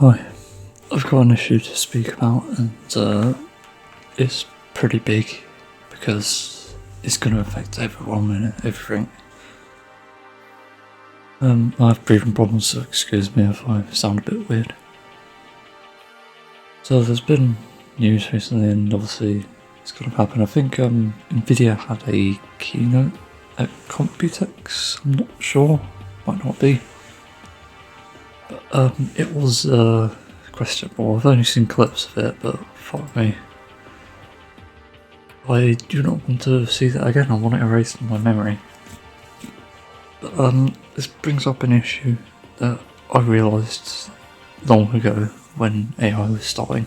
Hi, I've got an issue to speak about, and it's pretty big because it's going to affect everyone and everything. I have breathing problems, so excuse me if I sound a bit weird. So there's been news recently, and obviously it's going to happen. I think Nvidia had a keynote at Computex. I'm not sure, might not be. But it was questionable. I've only seen clips of it, but fuck me. I do not want to see that again. I want it erased from my memory. But this brings up an issue that I realised long ago when AI was starting.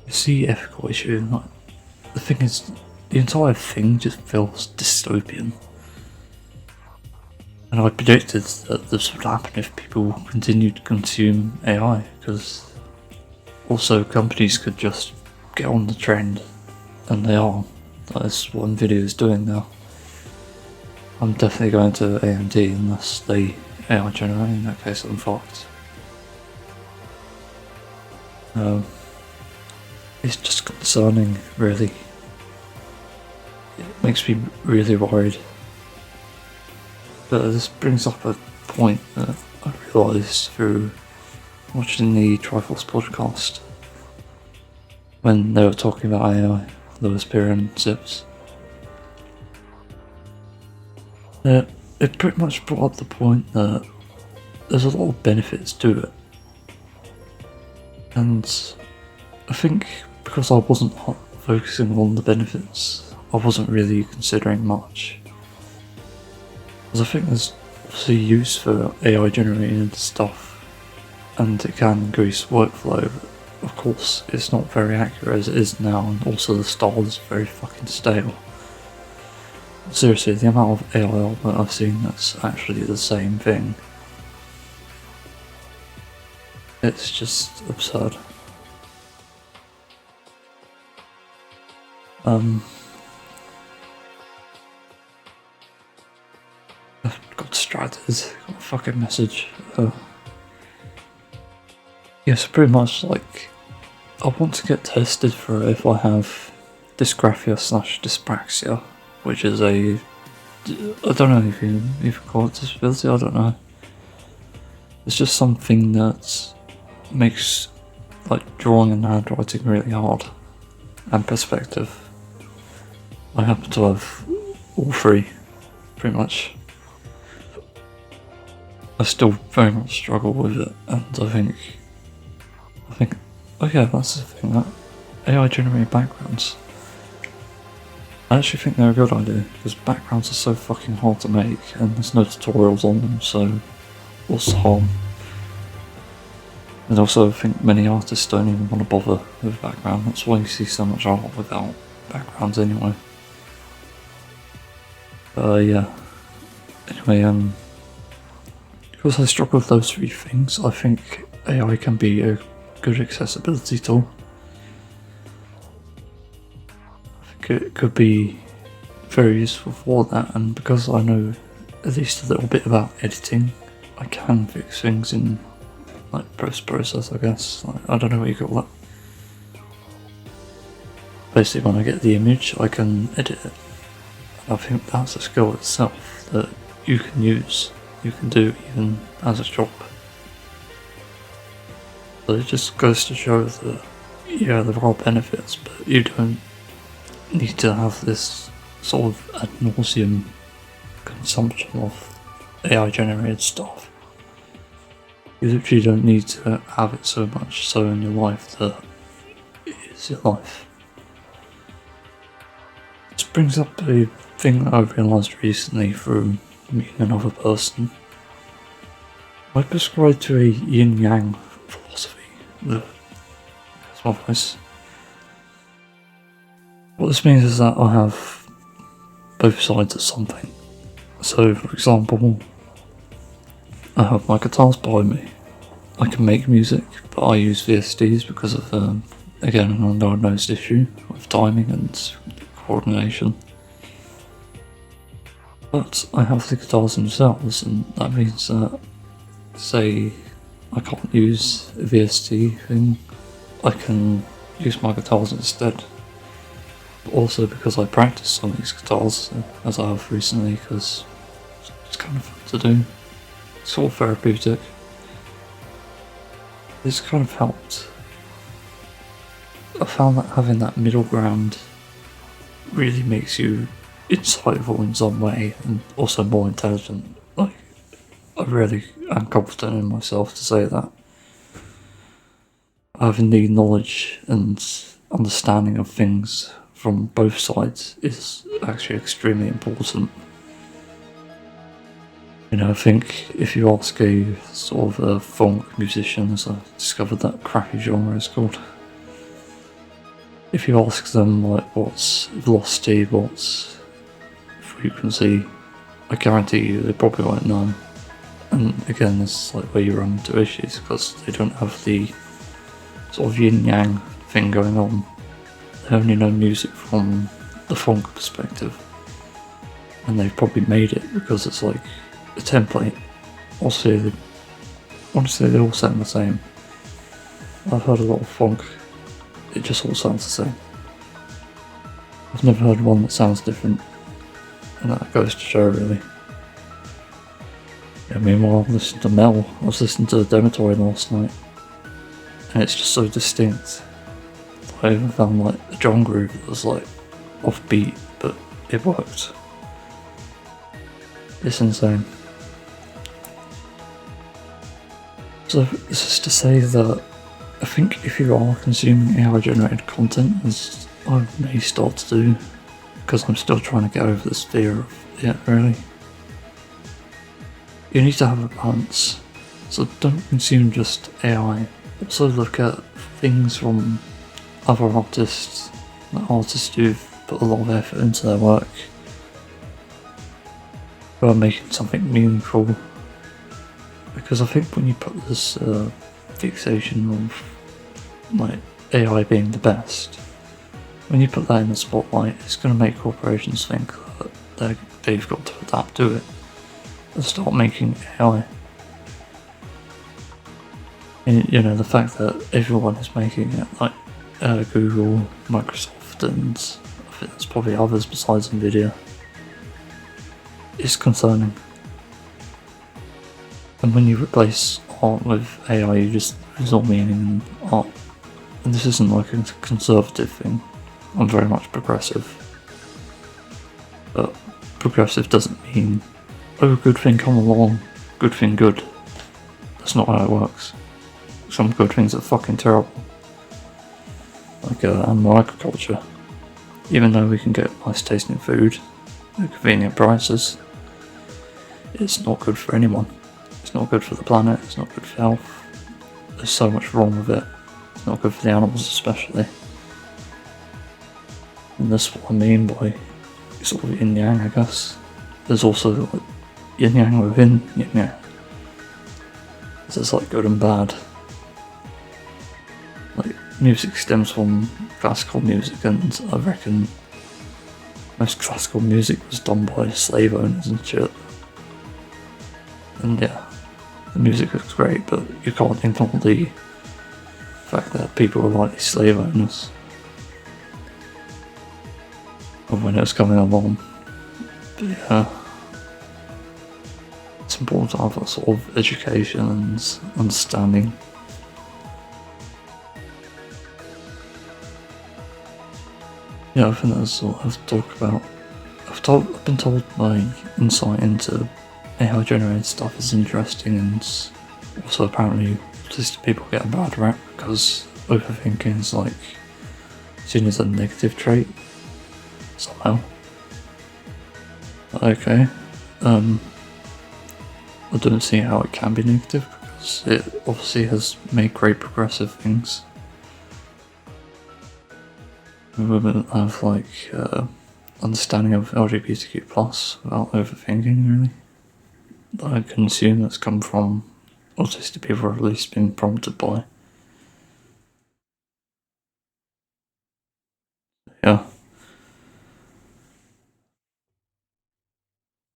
It's the ethical issue. Like, the thing is, the entire thing just feels dystopian. And I predicted that this would happen if people continued to consume AI, because also companies could just get on the trend, and they are. That's what Nvidia is doing now. I'm definitely going to AMD unless they AI generate. In that case, I'm fucked. It's just concerning, really. It makes me really worried. But this brings up a point that I realised through watching the Triforce podcast when they were talking about AI, Lewis Peer and Zips. It pretty much brought up the point that there's a lot of benefits to it. And I think because I wasn't focusing on the benefits, I wasn't really considering much. Because I think there's obviously use for AI generated stuff, and it can increase workflow, but of course it's not very accurate as it is now, and also the style is very fucking stale. Seriously, the amount of AI output I've seen that's actually the same thing, it's just absurd. Got distracted, got a fucking message. Yeah, so pretty much like, I want to get tested for it if I have dysgraphia/dyspraxia, which is I don't know if you even call it disability, I don't know. It's just something that makes like drawing and handwriting really hard, and perspective. I happen to have all three, pretty much. I still very much struggle with it, and I think, oh yeah, that's the thing, that AI generated backgrounds. I actually think they're a good idea, because backgrounds are so fucking hard to make, and there's no tutorials on them, so what's the harm? And also I think many artists don't even want to bother with background, that's why you see so much art without backgrounds anyway. Yeah. Anyway, because I struggle with those three things, I think AI can be a good accessibility tool. I think it could be very useful for that, and because I know at least a little bit about editing, I can fix things in like post-process, I guess. Like, I don't know what you call that. Basically, when I get the image, I can edit it. I think that's a skill itself that you can use, you can do even as a job. So it just goes to show that, yeah, there are benefits, but you don't need to have this sort of ad nauseum consumption of AI generated stuff. You literally don't need to have it so much so in your life that it is your life. This brings up a thing that I realised recently through meeting another person. I prescribe to a yin-yang philosophy. That's my voice. What this means is that I have both sides of something. So, for example, I have my guitars behind me. I can make music, but I use VSTs because of, again, an undiagnosed issue with timing and coordination. But I have the guitars themselves, and that means that, say, I can't use a VST thing. I can use my guitars instead. But also because I practice on these guitars, as I have recently, because it's kind of fun to do. It's sort of therapeutic. It's kind of helped. I found that having that middle ground really makes you insightful in some way and also more intelligent. Like, I really am confident in myself to say that. Having the knowledge and understanding of things from both sides is actually extremely important. You know, I think if you ask a sort of a funk musician, as I discovered that crappy genre is called, if you ask them like what's velocity, what's frequency, I guarantee you they probably won't know. And again, this is like where you run into issues because they don't have the sort of yin-yang thing going on. They only know music from the funk perspective. And they've probably made it because it's like a template. Honestly, they all sound the same. I've heard a lot of funk, it just all sounds the same. I've never heard one that sounds different, and that goes to show really. Yeah, meanwhile, I listened to Mel, I was listening to the Dormitory last night, and it's just so distinct. I even found like a drum groove that was like offbeat, but it worked. It's insane. So this is to say that I think if you are consuming AI generated content, as I may start to do, because I'm still trying to get over this fear of it really, you need to have a balance. So don't consume just AI, also look at things from other artists, like artists who've put a lot of effort into their work, who are making something meaningful. Because I think when you put this fixation of like AI being the best, when you put that in the spotlight, it's going to make corporations think that they've got to adapt to it and start making AI. And you know, the fact that everyone is making it, like Google, Microsoft, and I think there's probably others besides Nvidia, is concerning. And when you replace art with AI, you just lose all meaning in art. And this isn't like a conservative thing. I'm very much progressive. But progressive doesn't mean, oh, good thing come along, good thing good. That's not how it works. Some good things are fucking terrible. Like animal agriculture. Even though we can get nice tasting food at convenient prices, it's not good for anyone. It's not good for the planet, it's not good for health. There's so much wrong with it. It's not good for the animals especially. And that's what I mean by sort of yin-yang, I guess. There's also like yin-yang within yin-yang. There's like good and bad. Like music stems from classical music, and I reckon most classical music was done by slave owners and shit. And yeah, the music is great, but you can't ignore the fact that people were likely slave owners of when it was coming along. But yeah, it's important to have that sort of education and understanding. Yeah, I think that's all I have to talk about. I've been told my insight into AI generated stuff is interesting, and also apparently autistic people get a bad rap because overthinking is like seen as a negative trait somehow. Okay, I don't see how it can be negative because it obviously has made great progressive things. Women have like understanding of LGBTQ plus without overthinking really. I can assume that's come from autistic people, or at least been prompted by.